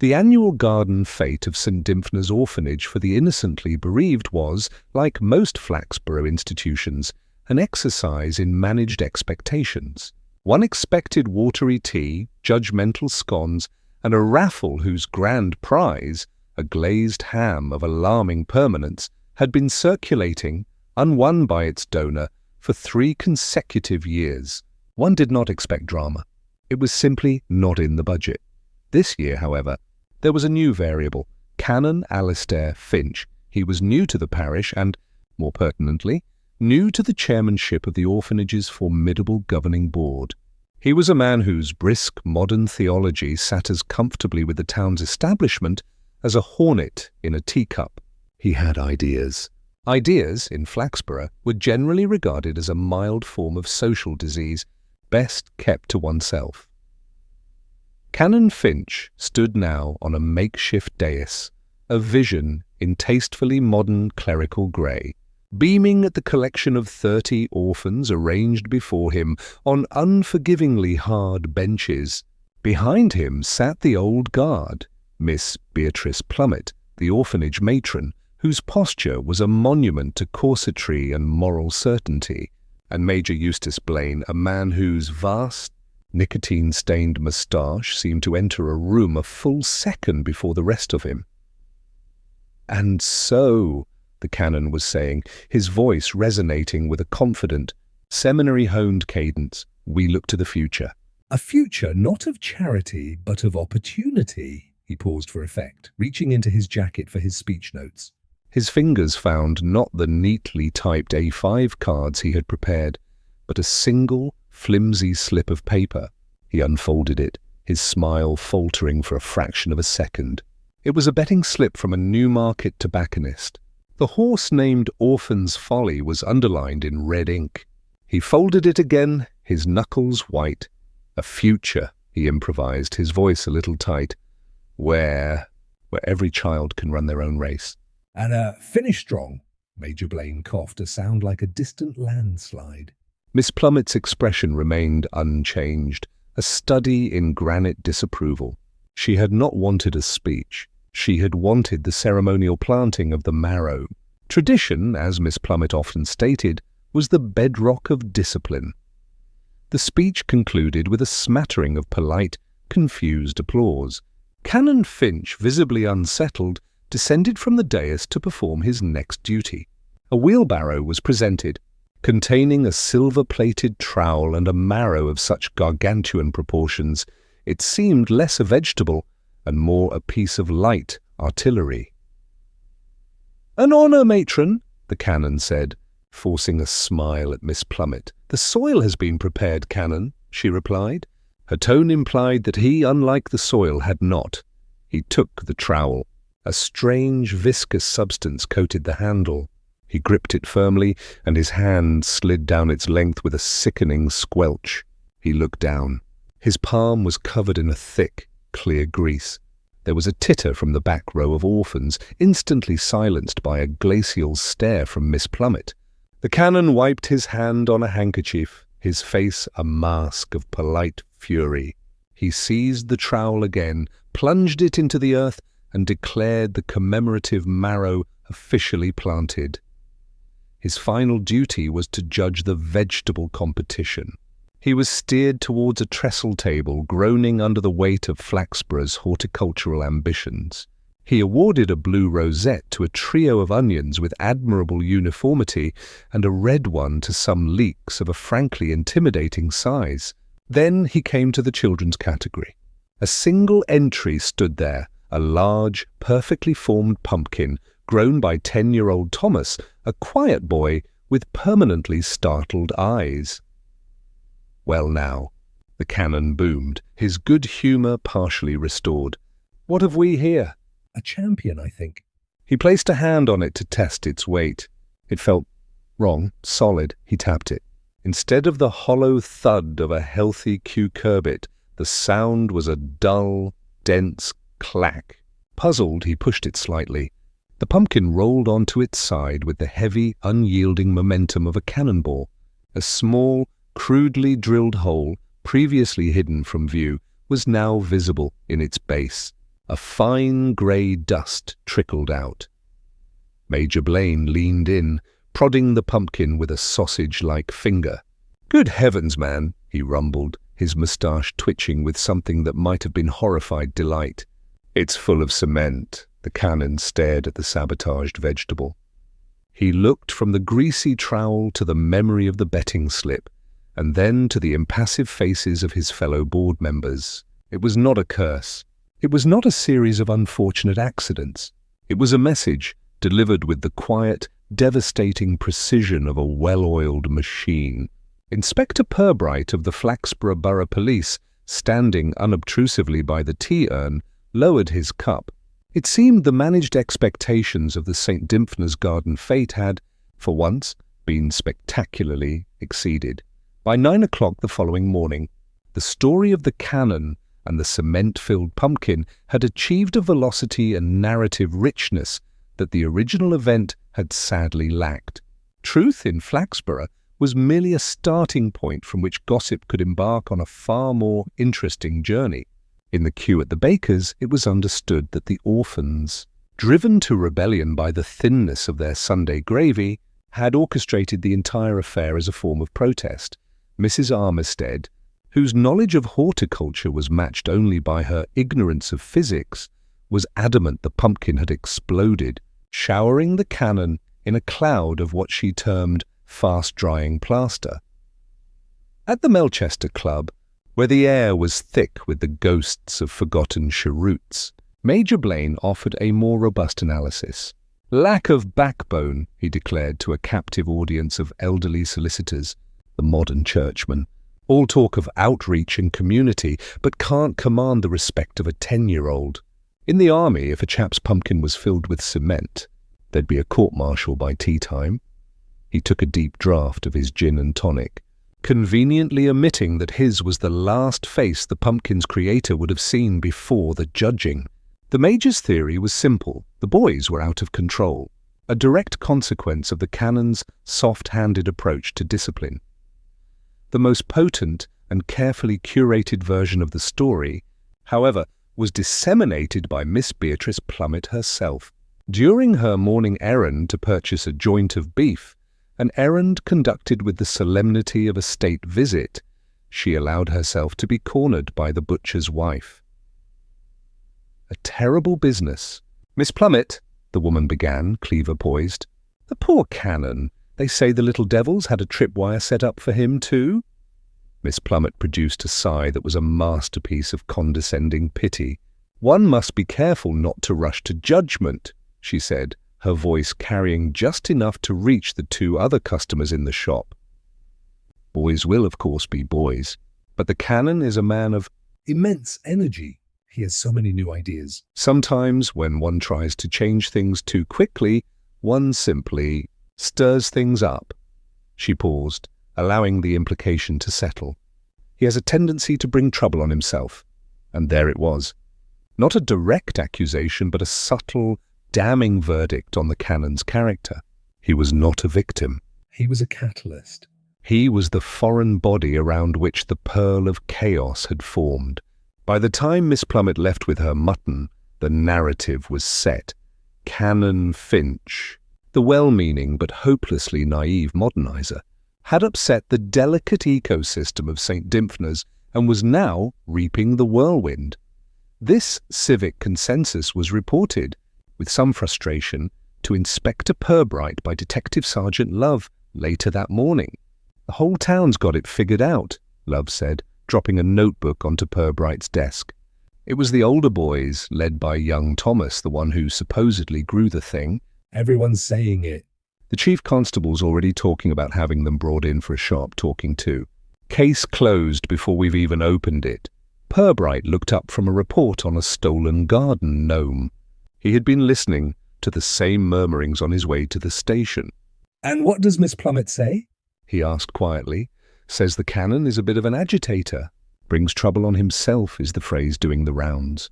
The annual garden fete of St. Dymphna's Orphanage for the innocently bereaved was, like most Flaxborough institutions, an exercise in managed expectations. One expected watery tea, judgmental scones, and a raffle whose grand prize, a glazed ham of alarming permanence, had been circulating, unwon by its donor, for 3 consecutive years. One did not expect drama. It was simply not in the budget. This year, however, there was a new variable, Canon Alistair Finch. He was new to the parish and, more pertinently, new to the chairmanship of the orphanage's formidable governing board. He was a man whose brisk modern theology sat as comfortably with the town's establishment as a hornet in a teacup. He had ideas. Ideas, in Flaxborough, were generally regarded as a mild form of social disease, best kept to oneself. Canon Finch stood now on a makeshift dais, a vision in tastefully modern clerical grey, beaming at the collection of 30 orphans arranged before him on unforgivingly hard benches. Behind him sat the old guard, Miss Beatrice Plummet, the orphanage matron, whose posture was a monument to corsetry and moral certainty, and Major Eustace Blaine, a man whose vast, nicotine-stained moustache seemed to enter a room a full second before the rest of him. "And so," the canon was saying, his voice resonating with a confident, seminary-honed cadence, "we look to the future." A future not of charity, but of opportunity. He paused for effect, reaching into his jacket for his speech notes. His fingers found not the neatly typed A5 cards he had prepared, but a single, flimsy slip of paper. He unfolded it, his smile faltering for a fraction of a second. It was a betting slip from a Newmarket tobacconist. The horse named Orphan's Folly was underlined in red ink. He folded it again, his knuckles white. "A future," he improvised, his voice a little tight, where every child can run their own race. "And finish strong," Major Blaine coughed, a sound like a distant landslide. Miss Plummet's expression remained unchanged, a study in granite disapproval. She had not wanted a speech. She had wanted the ceremonial planting of the marrow. Tradition, as Miss Plummet often stated, was the bedrock of discipline. The speech concluded with a smattering of polite, confused applause. Canon Finch, visibly unsettled, descended from the dais to perform his next duty. A wheelbarrow was presented, containing a silver-plated trowel and a marrow of such gargantuan proportions, it seemed less a vegetable and more a piece of light artillery. "An honour, matron," the canon said, forcing a smile at Miss Plummet. "The soil has been prepared, Canon," she replied. Her tone implied that he, unlike the soil, had not. He took the trowel. A strange, viscous substance coated the handle. He gripped it firmly, and his hand slid down its length with a sickening squelch. He looked down. His palm was covered in a thick, clear grease. There was a titter from the back row of orphans, instantly silenced by a glacial stare from Miss Plummet. The canon wiped his hand on a handkerchief, his face a mask of polite fury. He seized the trowel again, plunged it into the earth, and declared the commemorative marrow officially planted. His final duty was to judge the vegetable competition. He was steered towards a trestle table, groaning under the weight of Flaxborough's horticultural ambitions. He awarded a blue rosette to a trio of onions with admirable uniformity and a red one to some leeks of a frankly intimidating size. Then he came to the children's category. A single entry stood there, a large, perfectly formed pumpkin, grown by 10-year-old Thomas, a quiet boy with permanently startled eyes. "Well now," the canon boomed, his good humour partially restored. "What have we here?" "A champion, I think." He placed a hand on it to test its weight. It felt wrong, solid. He tapped it. Instead of the hollow thud of a healthy cucurbit, the sound was a dull, dense clack. Puzzled, he pushed it slightly. The pumpkin rolled onto its side with the heavy, unyielding momentum of a cannonball. A small, crudely drilled hole, previously hidden from view, was now visible in its base. A fine grey dust trickled out. Major Blaine leaned in, prodding the pumpkin with a sausage-like finger. "Good heavens, man," he rumbled, his moustache twitching with something that might have been horrified delight. "It's full of cement." The Canon stared at the sabotaged vegetable. He looked from the greasy trowel to the memory of the betting slip, and then to the impassive faces of his fellow board members. It was not a curse. It was not a series of unfortunate accidents. It was a message delivered with the quiet, devastating precision of a well-oiled machine. Inspector Purbright of the Flaxborough Borough Police, standing unobtrusively by the tea urn, lowered his cup. It seemed the managed expectations of the St. Dymphna's garden fete had, for once, been spectacularly exceeded. By 9 o'clock the following morning, the story of the Canon and the cement-filled pumpkin had achieved a velocity and narrative richness that the original event had sadly lacked. Truth in Flaxborough was merely a starting point from which gossip could embark on a far more interesting journey. In the queue at the baker's, it was understood that the orphans, driven to rebellion by the thinness of their Sunday gravy, had orchestrated the entire affair as a form of protest. Mrs. Armistead, whose knowledge of horticulture was matched only by her ignorance of physics, was adamant the pumpkin had exploded, showering the Canon in a cloud of what she termed fast-drying plaster. At the Melchester Club, where the air was thick with the ghosts of forgotten cheroots, Major Blaine offered a more robust analysis. "Lack of backbone," he declared to a captive audience of elderly solicitors, the modern churchmen. "All talk of outreach and community, but can't command the respect of a 10-year-old. In the army, if a chap's pumpkin was filled with cement, there'd be a court-martial by tea-time." He took a deep draught of his gin and tonic, conveniently omitting that his was the last face the pumpkin's creator would have seen before the judging. The Major's theory was simple. The boys were out of control, a direct consequence of the Canon's soft-handed approach to discipline. The most potent and carefully curated version of the story, however, was disseminated by Miss Beatrice Plummet herself. During her morning errand to purchase a joint of beef, an errand conducted with the solemnity of a state visit, she allowed herself to be cornered by the butcher's wife. "A terrible business. Miss Plummet," the woman began, cleaver poised. "The poor Canon. They say the little devil's had a tripwire set up for him too." Miss Plummet produced a sigh that was a masterpiece of condescending pity. "One must be careful not to rush to judgment," she said, her voice carrying just enough to reach the two other customers in the shop. "Boys will, of course, be boys, but the Canon is a man of immense energy. He has so many new ideas. Sometimes, when one tries to change things too quickly, one simply stirs things up." She paused, allowing the implication to settle. "He has a tendency to bring trouble on himself." And there it was. Not a direct accusation, but a subtle, damning verdict on the Canon's character. He was not a victim. He was a catalyst. He was the foreign body around which the pearl of chaos had formed. By the time Miss Plummet left with her mutton, the narrative was set. Canon Finch, the well-meaning but hopelessly naive modernizer, had upset the delicate ecosystem of St. Dymphna's and was now reaping the whirlwind. This civic consensus was reported, with some frustration, to Inspector Purbright by Detective Sergeant Love later that morning. "The whole town's got it figured out," Love said, dropping a notebook onto Purbright's desk. "It was the older boys, led by young Thomas, the one who supposedly grew the thing." Everyone's saying it. "The chief constable's already talking about having them brought in for a sharp talking to. Case closed before we've even opened it." Purbright looked up from a report on a stolen garden gnome. He had been listening to the same murmurings on his way to the station. "And what does Miss Plummet say?" he asked quietly. "Says the Canon is a bit of an agitator. Brings trouble on himself is the phrase doing the rounds.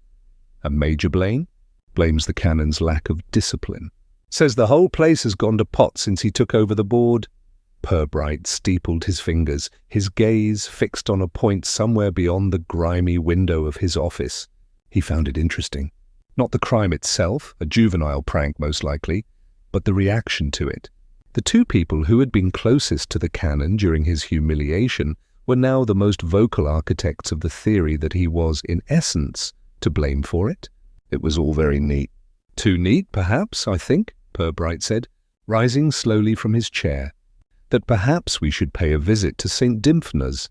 And Major Blaine blames the Canon's lack of discipline. Says the whole place has gone to pot since he took over the board." Purbright steepled his fingers, his gaze fixed on a point somewhere beyond the grimy window of his office. He found it interesting. Not the crime itself, a juvenile prank most likely, but the reaction to it. The two people who had been closest to the Canon during his humiliation were now the most vocal architects of the theory that he was, in essence, to blame for it. It was all very neat. Too neat, perhaps, I think, Purbright said, rising slowly from his chair. That perhaps we should pay a visit to St. Dymphna's.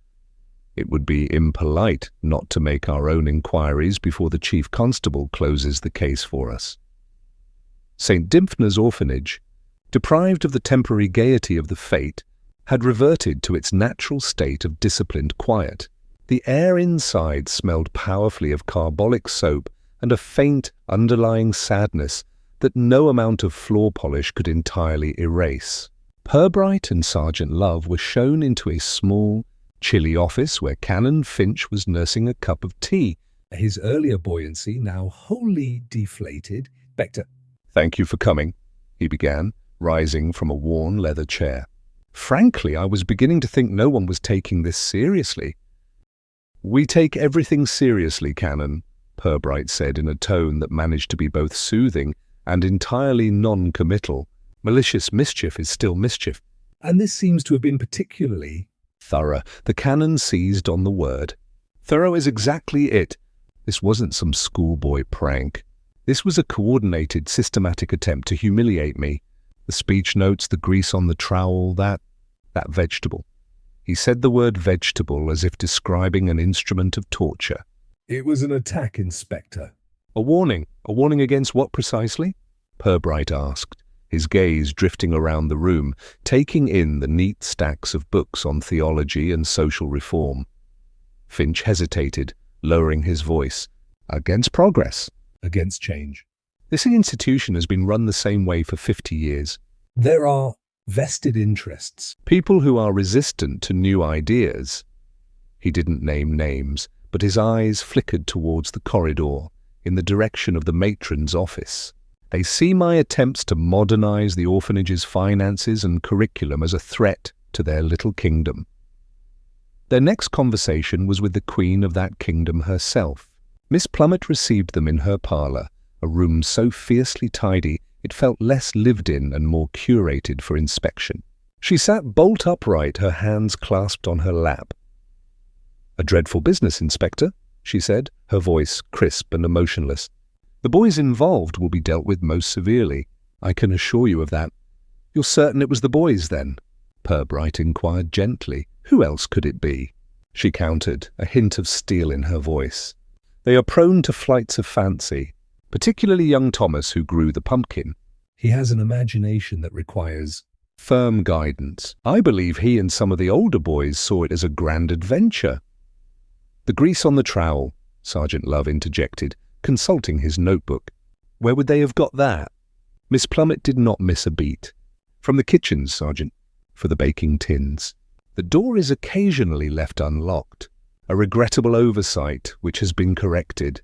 It would be impolite not to make our own inquiries before the chief constable closes the case for us. St. Dymphna's Orphanage, deprived of the temporary gaiety of the fete, had reverted to its natural state of disciplined quiet. The air inside smelled powerfully of carbolic soap and a faint underlying sadness that no amount of floor polish could entirely erase. Purbright and Sergeant Love were shown into a small, chilly office where Canon Finch was nursing a cup of tea. His earlier buoyancy now wholly deflated. Inspector. "Thank you for coming," he began, rising from a worn leather chair. "Frankly, I was beginning to think no one was taking this seriously." "We take everything seriously, Canon," Purbright said in a tone that managed to be both soothing and entirely non-committal. "Malicious mischief is still mischief." "And this seems to have been particularly thorough." The Canon seized on the word. "Thorough is exactly it. This wasn't some schoolboy prank. This was a coordinated, systematic attempt to humiliate me. The speech notes, the grease on the trowel, that vegetable." He said the word vegetable as if describing an instrument of torture. "It was an attack, Inspector." "A warning? A warning against what precisely?" Purbright asked, his gaze drifting around the room, taking in the neat stacks of books on theology and social reform. Finch hesitated, lowering his voice. "Against progress." "Against change." "This institution has been run the same way for 50 years. There are vested interests." People who are resistant to new ideas." He didn't name names, but his eyes flickered towards the corridor, in the direction of the matron's office. "They see my attempts to modernize the orphanage's finances and curriculum as a threat to their little kingdom." Their next conversation was with the queen of that kingdom herself. Miss Plummet received them in her parlour, a room so fiercely tidy it felt less lived in and more curated for inspection. She sat bolt upright, her hands clasped on her lap. "A dreadful business, Inspector," she said, her voice crisp and emotionless. "The boys involved will be dealt with most severely. I can assure you of that." "You're certain it was the boys, then?" Purbright inquired gently. "Who else could it be?" She countered, a hint of steel in her voice. "They are prone to flights of fancy, particularly young Thomas, who grew the pumpkin. He has an imagination that requires firm guidance. I believe he and some of the older boys saw it as a grand adventure." "The grease on the trowel," Sergeant Love interjected, consulting his notebook. "Where would they have got that?" Miss Plummet did not miss a beat. "From the kitchen, Sergeant, for the baking tins. The door is occasionally left unlocked, a regrettable oversight which has been corrected."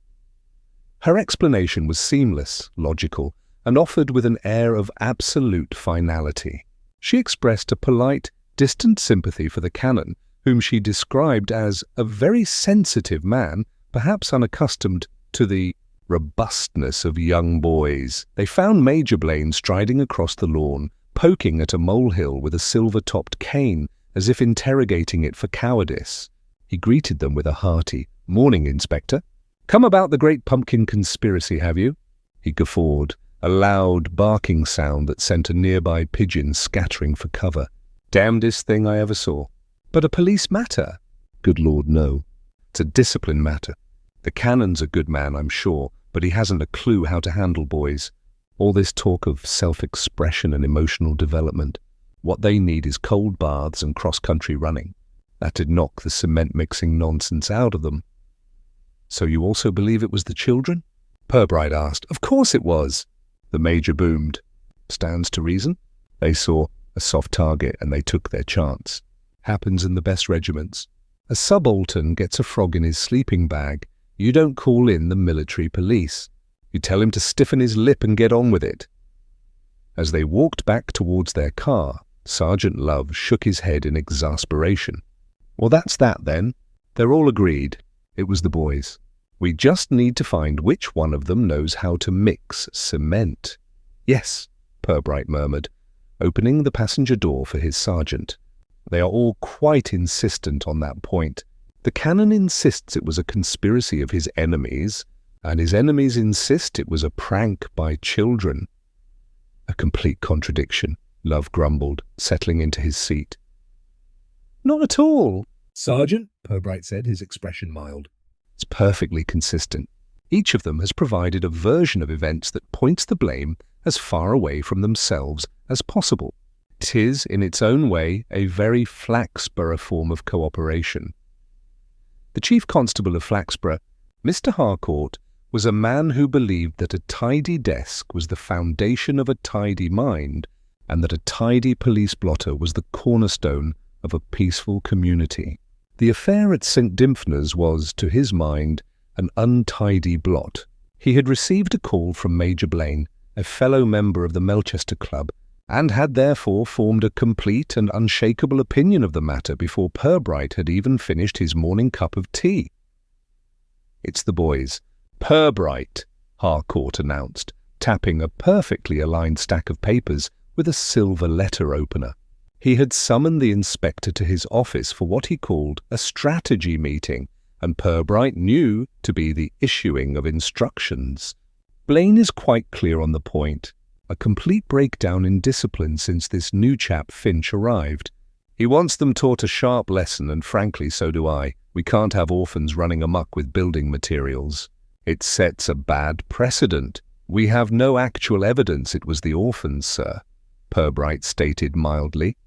Her explanation was seamless, logical, and offered with an air of absolute finality. She expressed a polite, distant sympathy for the Canon, whom she described as a very sensitive man, perhaps unaccustomed to the robustness of young boys. They found Major Blaine striding across the lawn, poking at a molehill with a silver-topped cane, as if interrogating it for cowardice. He greeted them with a hearty, "Morning, Inspector. Come about the great pumpkin conspiracy, have you?" He guffawed, a loud, barking sound that sent a nearby pigeon scattering for cover. "Damnedest thing I ever saw." "But a police matter?" "Good Lord, no. It's a discipline matter. The Canon's a good man, I'm sure, but he hasn't a clue how to handle boys. All this talk of self-expression and emotional development. What they need is cold baths and cross-country running. That'd knock the cement-mixing nonsense out of them." "So you also believe it was the children?" Purbright asked. "Of course it was." The Major boomed. "Stands to reason. They saw a soft target and they took their chance. Happens in the best regiments. A subaltern gets a frog in his sleeping bag. You don't call in the military police. You tell him to stiffen his lip and get on with it." As they walked back towards their car, Sergeant Love shook his head in exasperation. "Well, that's that then. They're all agreed. It was the boys. We just need to find which one of them knows how to mix cement." "Yes," Purbright murmured, opening the passenger door for his sergeant. "They are all quite insistent on that point. The Canon insists it was a conspiracy of his enemies, and his enemies insist it was a prank by children." "A complete contradiction," Love grumbled, settling into his seat. "Not at all." "Sergeant," Purbright said, his expression mild. "It's perfectly consistent. Each of them has provided a version of events that points the blame as far away from themselves as possible. It is, in its own way, a very Flaxborough form of cooperation." The Chief Constable of Flaxborough, Mr. Harcourt, was a man who believed that a tidy desk was the foundation of a tidy mind, and that a tidy police blotter was the cornerstone of a peaceful community. The affair at St. Dymphna's was, to his mind, an untidy blot. He had received a call from Major Blaine, a fellow member of the Melchester Club, and had therefore formed a complete and unshakable opinion of the matter before Purbright had even finished his morning cup of tea. "It's the boys. Purbright," Harcourt announced, tapping a perfectly aligned stack of papers with a silver letter opener. He had summoned the inspector to his office for what he called a strategy meeting, and Purbright knew to be the issuing of instructions. "Blaine is quite clear on the point. A complete breakdown in discipline since this new chap Finch arrived. He wants them taught a sharp lesson, and frankly, so do I. We can't have orphans running amok with building materials. It sets a bad precedent. We have no actual evidence it was the orphans, sir," Purbright stated mildly.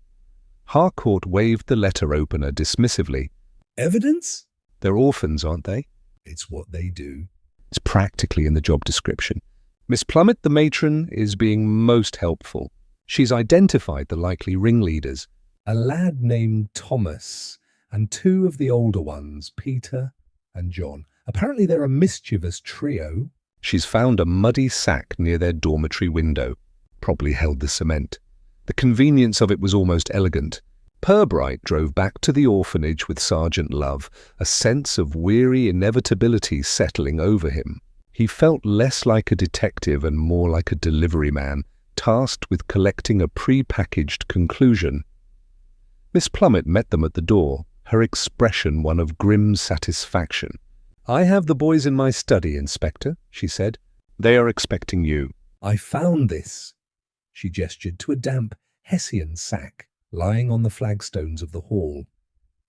Harcourt waved the letter opener dismissively. "Evidence? "They're orphans, aren't they?" It's what they do." "It's practically in the job description. Miss Plummet, the matron, is being most helpful. She's identified the likely ringleaders." "A lad named Thomas, and two of the older ones, Peter and John. Apparently they're a mischievous trio." "She's found a muddy sack near their dormitory window. Probably held the cement. The convenience of it was almost elegant." Purbright drove back to the orphanage with Sergeant Love, a sense of weary inevitability settling over him. He felt less like a detective and more like a delivery man, tasked with collecting a pre-packaged conclusion. Miss Plummet met them at the door, her expression one of grim satisfaction. "I have the boys in my study, Inspector," she said. "They are expecting you." "I found this." She gestured to a damp Hessian sack lying on the flagstones of the hall,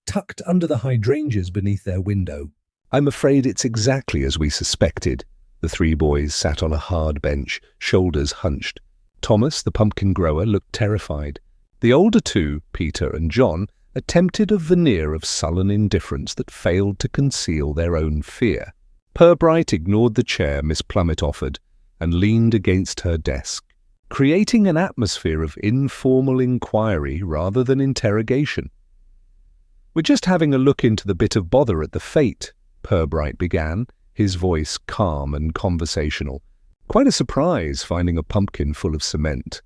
tucked under the hydrangeas beneath their window. "I'm afraid it's exactly as we suspected." The three boys sat on a hard bench, shoulders hunched. Thomas, the pumpkin grower, looked terrified. The older two, Peter and John, attempted a veneer of sullen indifference that failed to conceal their own fear. Purbright ignored the chair Miss Plummet offered and leaned against her desk, creating an atmosphere of informal inquiry rather than interrogation. "We're just having a look into the bit of bother at the fete," Purbright began, his voice calm and conversational. "Quite a surprise finding a pumpkin full of cement.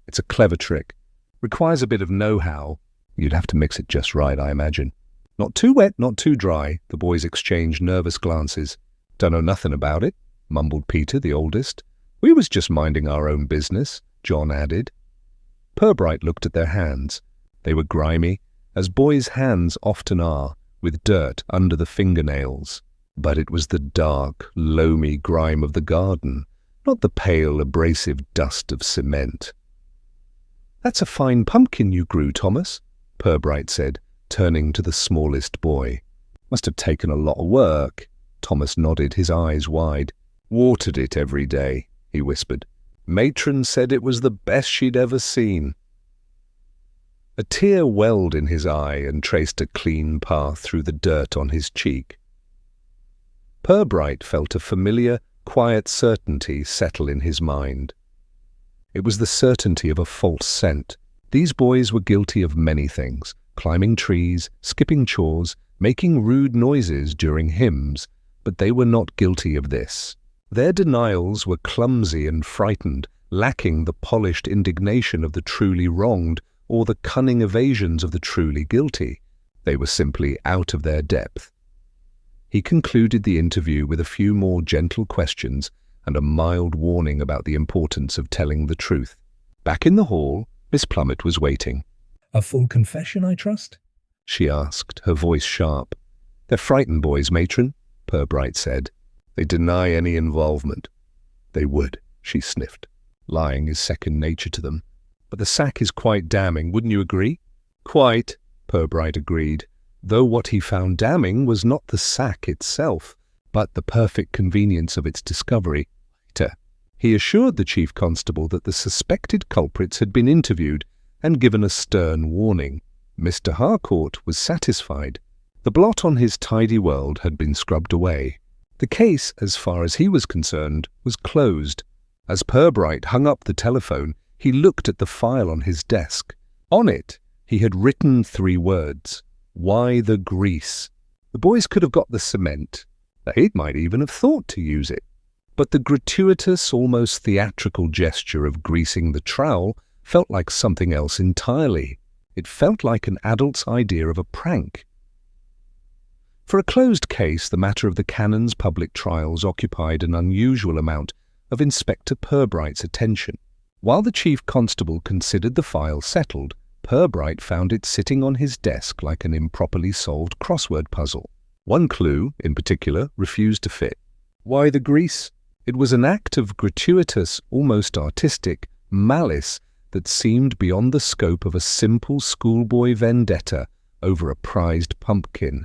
It's a clever trick. Requires a bit of know-how. You'd have to mix it just right, I imagine. Not too wet, not too dry." The boys exchanged nervous glances. "Dunno nothing about it," mumbled Peter, the oldest. "We was just minding our own business," John added. Purbright looked at their hands. They were grimy, as boys' hands often are, with dirt under the fingernails. But it was the dark, loamy grime of the garden, not the pale, abrasive dust of cement. "That's a fine pumpkin you grew, Thomas," Purbright said, turning to the smallest boy. "Must have taken a lot of work." Thomas nodded, his eyes wide. "Watered it every day," he whispered. "Matron said it was the best she'd ever seen." A tear welled in his eye and traced a clean path through the dirt on his cheek. Purbright felt a familiar, quiet certainty settle in his mind. It was the certainty of a false scent. These boys were guilty of many things: climbing trees, skipping chores, making rude noises during hymns, but they were not guilty of this. Their denials were clumsy and frightened, lacking the polished indignation of the truly wronged or the cunning evasions of the truly guilty. They were simply out of their depth. He concluded the interview with a few more gentle questions and a mild warning about the importance of telling the truth. Back in the hall, Miss Plummet was waiting. A full confession, I trust? She asked, her voice sharp. They're frightened boys, matron, Purbright said. They deny any involvement. They would, she sniffed. Lying is second nature to them. But the sack is quite damning, wouldn't you agree? Quite, Purbright agreed, though what he found damning was not the sack itself, but the perfect convenience of its discovery. He assured the chief constable that the suspected culprits had been interviewed and given a stern warning. Mr. Harcourt was satisfied. The blot on his tidy world had been scrubbed away. The case, as far as he was concerned, was closed. As Purbright hung up the telephone, he looked at the file on his desk. On it, he had written 3 words. Why the grease? The boys could have got the cement. They might even have thought to use it. But the gratuitous, almost theatrical gesture of greasing the trowel felt like something else entirely. It felt like an adult's idea of a prank. For a closed case, the matter of the Canon's public trials occupied an unusual amount of Inspector Purbright's attention. While the chief constable considered the file settled, Purbright found it sitting on his desk like an improperly solved crossword puzzle. One clue, in particular, refused to fit. Why the grease? It was an act of gratuitous, almost artistic, malice that seemed beyond the scope of a simple schoolboy vendetta over a prized pumpkin.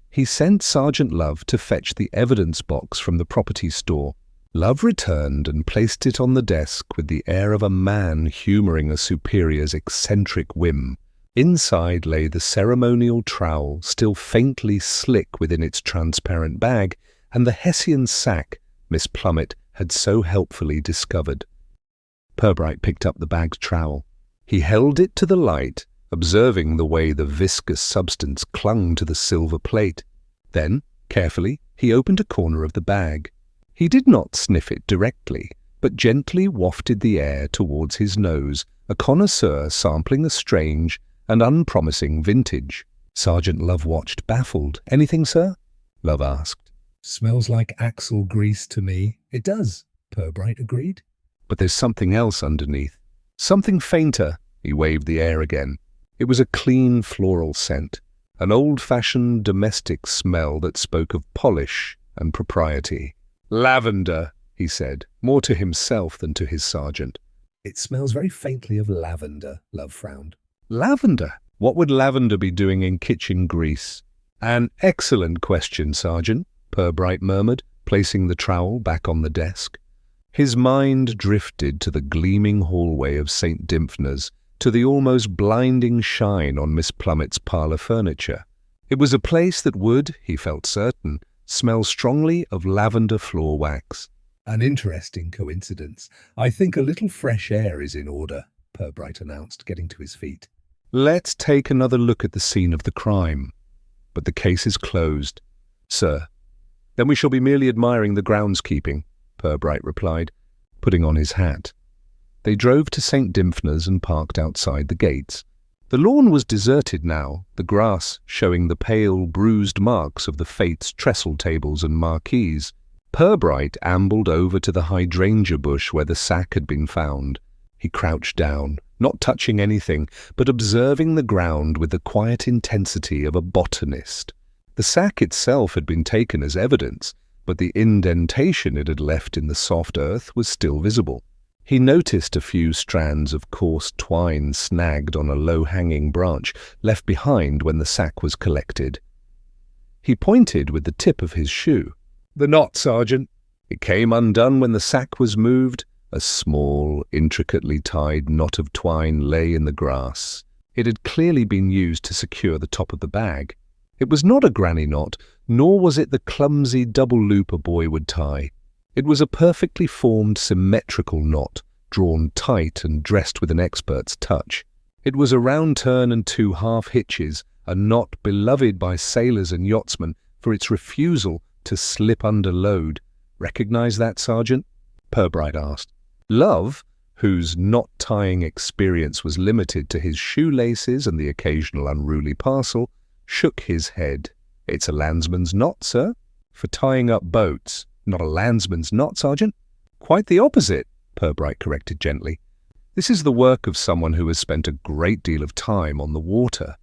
He sent Sergeant Love to fetch the evidence box from the property store. Love returned and placed it on the desk with the air of a man humouring a superior's eccentric whim. Inside lay the ceremonial trowel, still faintly slick within its transparent bag, and the Hessian sack Miss Plummet had so helpfully discovered. Purbright picked up the bag's trowel. He held it to the light, observing the way the viscous substance clung to the silver plate. Then, carefully, he opened a corner of the bag. He did not sniff it directly, but gently wafted the air towards his nose, a connoisseur sampling a strange and unpromising vintage. Sergeant Love watched, baffled. "Anything, sir?" Love asked. Smells like axle grease to me. It does, Purbright agreed. But there's something else underneath. Something fainter. He waved the air again. It was a clean floral scent, an old-fashioned domestic smell that spoke of polish and propriety. "Lavender," he said, more to himself than to his sergeant. It smells very faintly of lavender, Love frowned. Lavender? What would lavender be doing in kitchen grease? An excellent question, Sergeant, Purbright murmured, placing the trowel back on the desk. His mind drifted to the gleaming hallway of St. Dymphna's, to the almost blinding shine on Miss Plummet's parlour furniture. It was a place that would, he felt certain, smell strongly of lavender floor wax. An interesting coincidence. I think a little fresh air is in order, Purbright announced, getting to his feet. Let's take another look at the scene of the crime. But the case is closed. Sir. Then we shall be merely admiring the groundskeeping, Purbright replied, putting on his hat. They drove to St. Dymphna's and parked outside the gates. The lawn was deserted now, the grass showing the pale, bruised marks of the Fates' trestle tables and marquees. Purbright ambled over to the hydrangea bush where the sack had been found. He crouched down, not touching anything, but observing the ground with the quiet intensity of a botanist. The sack itself had been taken as evidence, but the indentation it had left in the soft earth was still visible. He noticed a few strands of coarse twine snagged on a low-hanging branch left behind when the sack was collected. He pointed with the tip of his shoe. "The knot, Sergeant. It came undone when the sack was moved. A small, intricately tied knot of twine lay in the grass. It had clearly been used to secure the top of the bag. It was not a granny knot, nor was it the clumsy double loop a boy would tie. It was a perfectly formed, symmetrical knot, drawn tight and dressed with an expert's touch. It was a round turn and 2 half hitches, a knot beloved by sailors and yachtsmen for its refusal to slip under load. "Recognize that, Sergeant?" Purbright asked. Love, whose knot-tying experience was limited to his shoelaces and the occasional unruly parcel, shook his head. "It's a landsman's knot, sir." "For tying up boats, not a landsman's knot, Sergeant." "Quite the opposite," Purbright corrected gently. "This is the work of someone who has spent a great deal of time on the water.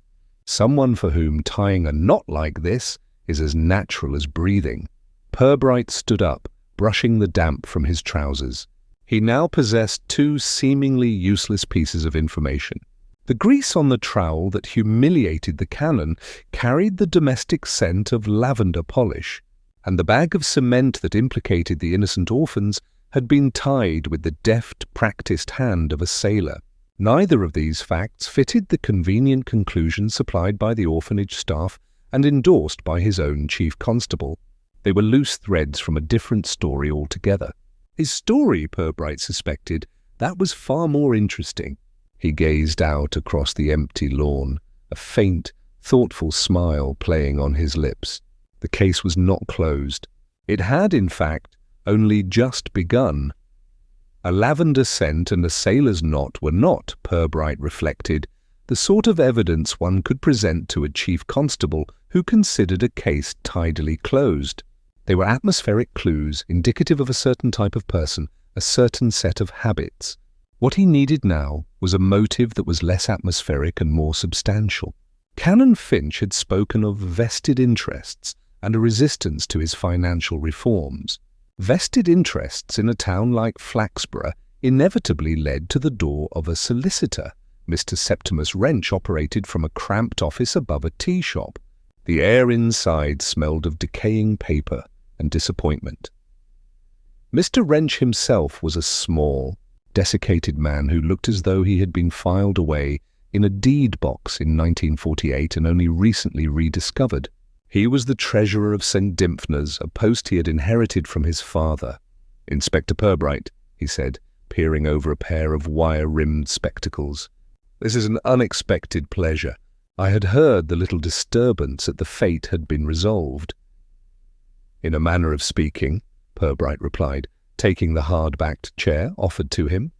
Someone for whom tying a knot like this is as natural as breathing." Purbright stood up, brushing the damp from his trousers. He now possessed two seemingly useless pieces of information. The grease on the trowel that humiliated the Canon carried the domestic scent of lavender polish, and the bag of cement that implicated the innocent orphans had been tied with the deft, practiced hand of a sailor. Neither of these facts fitted the convenient conclusion supplied by the orphanage staff and endorsed by his own chief constable. They were loose threads from a different story altogether. His story, Purbright suspected, that was far more interesting. He gazed out across the empty lawn, a faint, thoughtful smile playing on his lips. The case was not closed. It had, in fact, only just begun. A lavender scent and a sailor's knot were not, Purbright reflected, the sort of evidence one could present to a chief constable who considered a case tidily closed. They were atmospheric clues indicative of a certain type of person, a certain set of habits. What he needed now was a motive that was less atmospheric and more substantial. Canon Finch had spoken of vested interests and a resistance to his financial reforms. Vested interests in a town like Flaxborough inevitably led to the door of a solicitor. Mr. Septimus Wrench operated from a cramped office above a tea shop. The air inside smelled of decaying paper and disappointment. Mr. Wrench himself was a small, desiccated man who looked as though he had been filed away in a deed box in 1948 and only recently rediscovered. He was the treasurer of St. Dymphna's, a post he had inherited from his father. "Inspector Purbright," he said, peering over a pair of wire-rimmed spectacles. "This is an unexpected pleasure. I had heard the little disturbance at the fete had been resolved." "In a manner of speaking," Purbright replied, taking the hard-backed chair offered to him.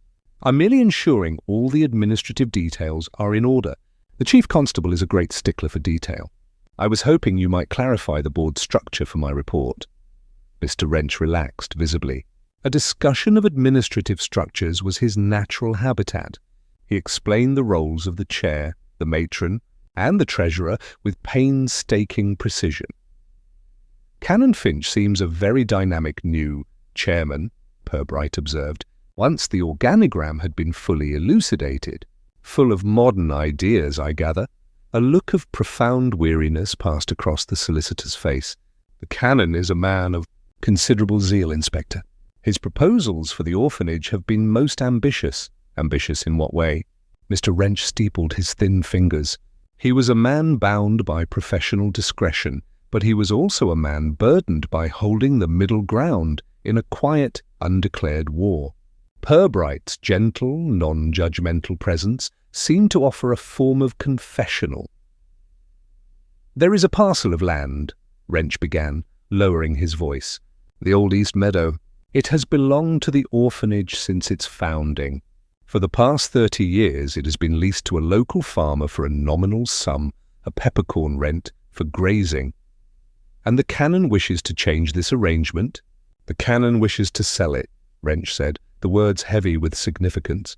"I'm merely ensuring all the administrative details are in order. The chief constable is a great stickler for detail. I was hoping you might clarify the board's structure for my report." Mr. Wrench relaxed visibly. A discussion of administrative structures was his natural habitat. He explained the roles of the chair, the matron, and the treasurer with painstaking precision. "Canon Finch seems a very dynamic new chairman," Purbright observed, once the organogram had been fully elucidated. "Full of modern ideas, I gather." A look of profound weariness passed across the solicitor's face. "The Canon is a man of considerable zeal, Inspector. His proposals for the orphanage have been most ambitious." "Ambitious in what way?" Mr. Wrench steepled his thin fingers. He was a man bound by professional discretion, but he was also a man burdened by holding the middle ground in a quiet, undeclared war. Purbright's gentle, non-judgmental presence seemed to offer a form of confessional. "There is a parcel of land," Wrench began, lowering his voice. "The old East Meadow. It has belonged to the orphanage since its founding. For the past 30 years it has been leased to a local farmer for a nominal sum, a peppercorn rent, for grazing. And the Canon wishes to change this arrangement." "The Canon wishes to sell it," Wrench said, the words heavy with significance.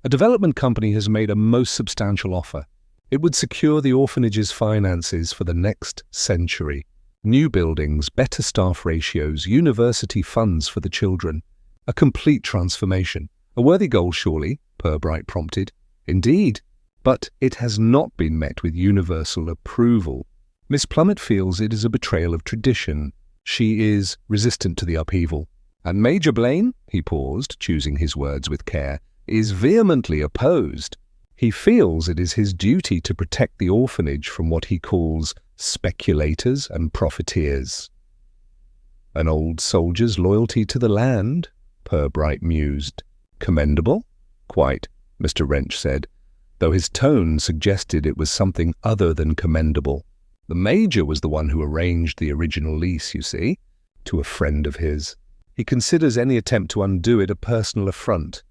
"A development company has made a most substantial offer. It would secure the orphanage's finances for the next century. New buildings, better staff ratios, university funds for the children. A complete transformation. A worthy goal, surely," Purbright prompted. "Indeed, but it has not been met with universal approval. Miss Plummet feels it is a betrayal of tradition. She is resistant to the upheaval. And Major Blaine," he paused, choosing his words with care, "is vehemently opposed. He feels it is his duty to protect the orphanage from what he calls speculators and profiteers." "An old soldier's loyalty to the land," Purbright mused. "Commendable?" "Quite," Mr. Wrench said, though his tone suggested it was something other than commendable. "The Major was the one who arranged the original lease, you see, to a friend of his. He considers any attempt to undo it a personal affront."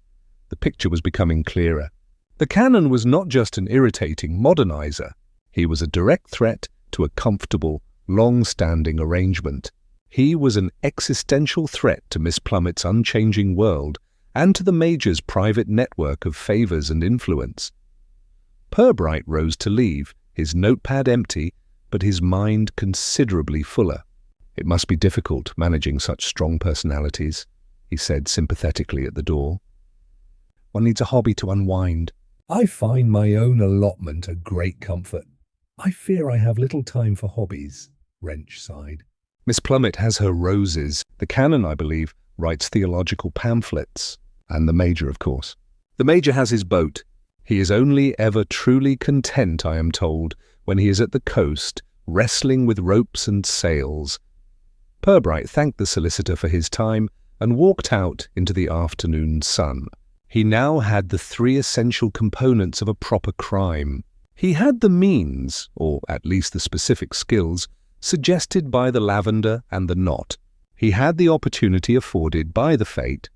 The picture was becoming clearer. The Canon was not just an irritating modernizer. He was a direct threat to a comfortable, long-standing arrangement. He was an existential threat to Miss Plummett's unchanging world and to the Major's private network of favours and influence. Purbright rose to leave, his notepad empty, but his mind considerably fuller. "It must be difficult managing such strong personalities," he said sympathetically at the door. "One needs a hobby to unwind." I find my own allotment a great comfort. I fear I have little time for hobbies, Wrench sighed. "Miss Plummet has her roses. The Canon, I believe, writes theological pamphlets. And the Major, of course. The Major has his boat. He is only ever truly content, I am told, when he is at the coast, wrestling with ropes and sails." Purbright thanked the solicitor for his time and walked out into the afternoon sun. He now had the three essential components of a proper crime. He had the means, or at least the specific skills, suggested by the lavender and the knot. He had the opportunity afforded by the fate.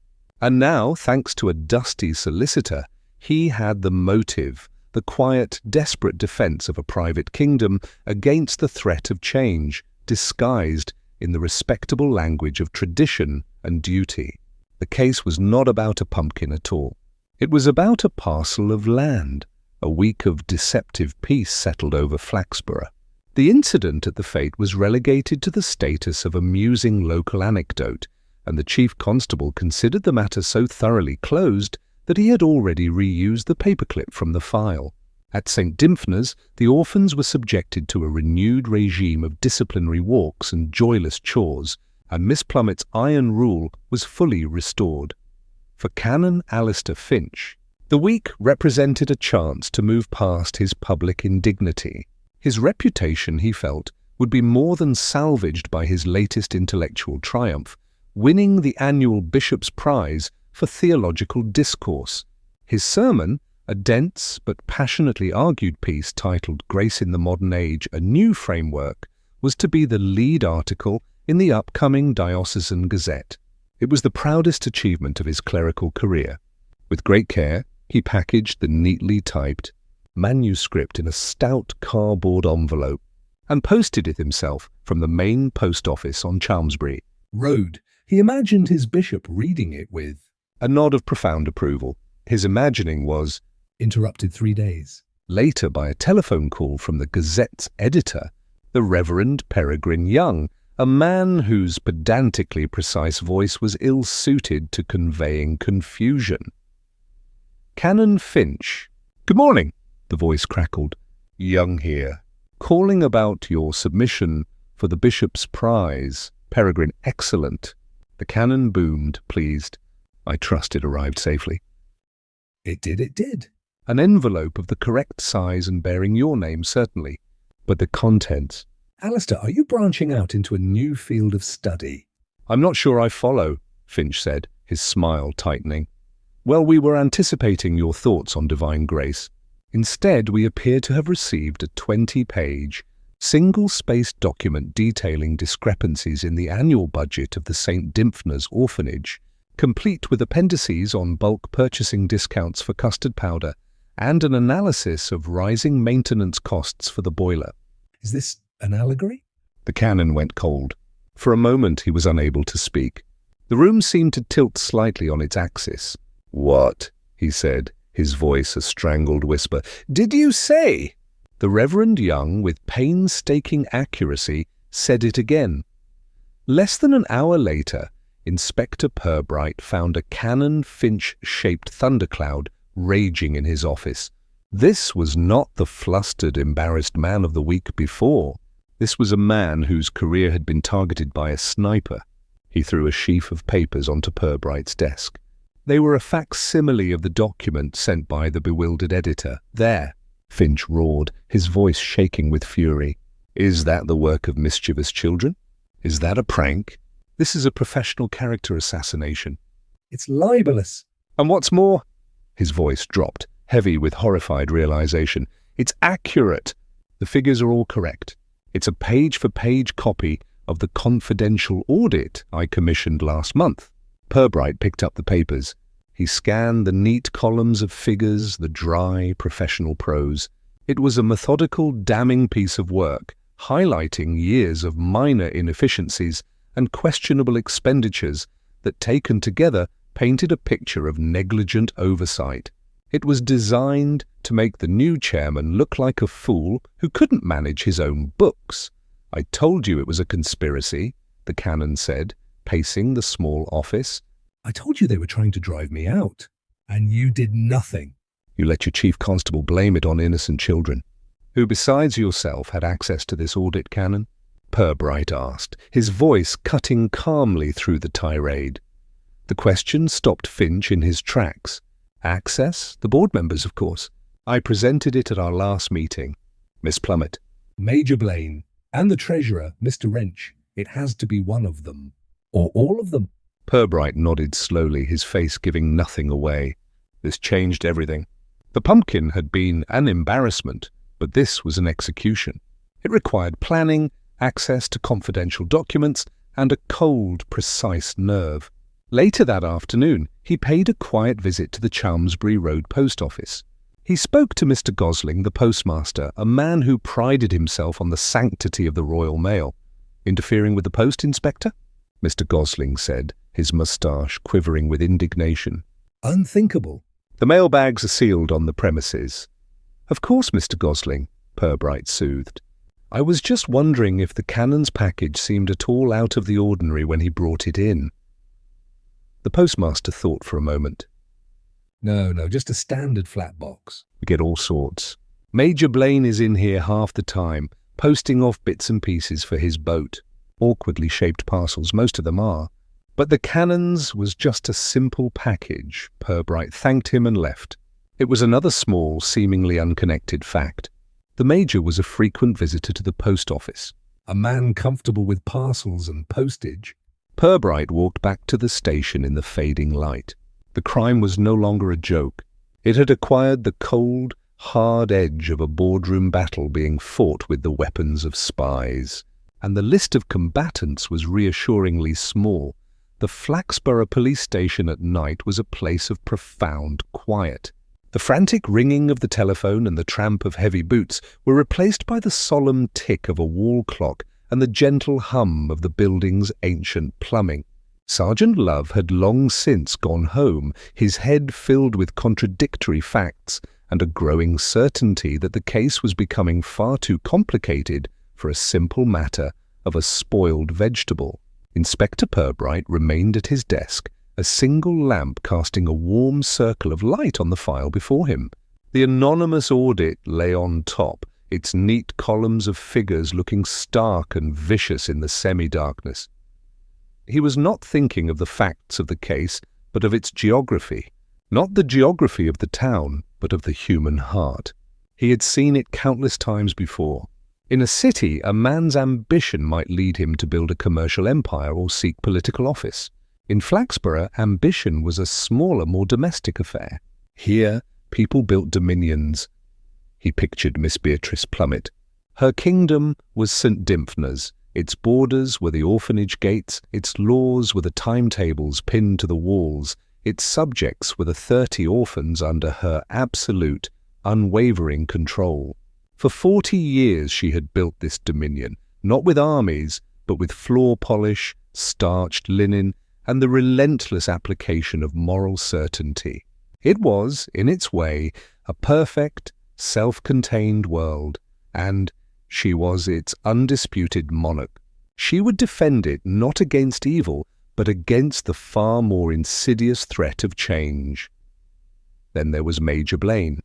And now, thanks to a dusty solicitor, he had the motive, the quiet, desperate defence of a private kingdom against the threat of change, disguised in the respectable language of tradition and duty. The case was not about a pumpkin at all. It was about a parcel of land. A week of deceptive peace settled over Flaxborough. The incident at the fete was relegated to the status of amusing local anecdote, and the chief constable considered the matter so thoroughly closed that he had already reused the paperclip from the file. At St. Dymphna's, the orphans were subjected to a renewed regime of disciplinary walks and joyless chores, and Miss Plummett's iron rule was fully restored. For Canon Alistair Finch, the week represented a chance to move past his public indignity. His reputation, he felt, would be more than salvaged by his latest intellectual triumph, winning the annual Bishop's Prize for Theological Discourse. His sermon, a dense but passionately argued piece titled Grace in the Modern Age, a New Framework, was to be the lead article in the upcoming Diocesan Gazette. It was the proudest achievement of his clerical career. With great care, he packaged the neatly typed manuscript in a stout cardboard envelope and posted it himself from the main post office on Chalmsbury Road. He imagined his bishop reading it with a nod of profound approval. His imagining was interrupted 3 days later by a telephone call from the Gazette's editor, the Reverend Peregrine Young, a man whose pedantically precise voice was ill-suited to conveying confusion. "Canon Finch." "Good morning," the voice crackled. "Young here. Calling about your submission for the Bishop's Prize. Peregrine, excellent." The Canon boomed, pleased. "I trust it arrived safely." It did. "An envelope of the correct size and bearing your name, certainly. But the contents—" Alistair, are you branching out into a new field of study? "I'm not sure I follow," Finch said, his smile tightening. "Well, we were anticipating your thoughts on divine grace. Instead, we appear to have received a 20-page, single-spaced document detailing discrepancies in the annual budget of the St. Dymphna's Orphanage, complete with appendices on bulk purchasing discounts for custard powder and an analysis of rising maintenance costs for the boiler." Is this an allegory? The Canon went cold. For a moment he was unable to speak. The room seemed to tilt slightly on its axis. "What?" he said, his voice a strangled whisper. "Did you say?" The Reverend Young, with painstaking accuracy, said it again. Less than an hour later, Inspector Purbright found a Canon Finch-shaped thundercloud raging in his office. This was not the flustered, embarrassed man of the week before. This was a man whose career had been targeted by a sniper. He threw a sheaf of papers onto Purbright's desk. They were a facsimile of the document sent by the bewildered editor. "There," Finch roared, his voice shaking with fury. "Is that the work of mischievous children? Is that a prank? This is a professional character assassination." It's libelous. "And what's more," his voice dropped, heavy with horrified realization, "it's accurate. The figures are all correct. It's a page-for-page copy of the confidential audit I commissioned last month." Purbright picked up the papers. He scanned the neat columns of figures, the dry, professional prose. It was a methodical, damning piece of work, highlighting years of minor inefficiencies and questionable expenditures that, taken together, painted a picture of negligent oversight. It was designed to make the new chairman look like a fool who couldn't manage his own books. "I told you it was a conspiracy," the Canon said, pacing the small office. "I told you they were trying to drive me out, and you did nothing." "You let your chief constable blame it on innocent children." "Who besides yourself had access to this audit, Canon?" Purbright asked, his voice cutting calmly through the tirade. The question stopped Finch in his tracks. "Access? The board members, of course. I presented it at our last meeting." "Miss Plummet." "Major Blaine, and the treasurer, Mr. Wrench. It has to be one of them. Or all of them." Purbright nodded slowly, his face giving nothing away. This changed everything. The pumpkin had been an embarrassment, but this was an execution. It required planning, access to confidential documents, and a cold, precise nerve. Later that afternoon, he paid a quiet visit to the Chelmsbury Road post office. He spoke to Mr. Gosling, the postmaster, a man who prided himself on the sanctity of the Royal Mail. "Interfering with the post, Inspector?" Mr. Gosling said, his moustache quivering with indignation. "Unthinkable." "The mailbags are sealed on the premises." "Of course, Mr. Gosling," Purbright soothed. "I was just wondering if the Canon's package seemed at all out of the ordinary when he brought it in." The postmaster thought for a moment. No, just a standard flat box." "We get all sorts. Major Blaine is in here half the time, posting off bits and pieces for his boat. Awkwardly shaped parcels, most of them are. But the Canon's was just a simple package." Purbright thanked him and left. It was another small, seemingly unconnected fact. The Major was a frequent visitor to the post office. "A man comfortable with parcels and postage." Purbright walked back to the station in the fading light. The crime was no longer a joke. It had acquired the cold, hard edge of a boardroom battle being fought with the weapons of spies. And the list of combatants was reassuringly small. The Flaxborough police station at night was a place of profound quiet. The frantic ringing of the telephone and the tramp of heavy boots were replaced by the solemn tick of a wall clock and the gentle hum of the building's ancient plumbing. Sergeant Love had long since gone home, his head filled with contradictory facts and a growing certainty that the case was becoming far too complicated for a simple matter of a spoiled vegetable. Inspector Purbright remained at his desk, a single lamp casting a warm circle of light on the file before him. The anonymous audit lay on top, its neat columns of figures looking stark and vicious in the semi-darkness. He was not thinking of the facts of the case, but of its geography. Not the geography of the town, but of the human heart. He had seen it countless times before. In a city, a man's ambition might lead him to build a commercial empire or seek political office. In Flaxborough, ambition was a smaller, more domestic affair. Here, people built dominions. He pictured Miss Beatrice Plummet. Her kingdom was St. Dymphna's. Its borders were the orphanage gates, its laws were the timetables pinned to the walls, its subjects were the 30 orphans under her absolute, unwavering control. For 40 years she had built this dominion, not with armies, but with floor polish, starched linen, and the relentless application of moral certainty. It was, in its way, a perfect, self-contained world, and she was its undisputed monarch. She would defend it not against evil, but against the far more insidious threat of change. Then there was Major Blaine.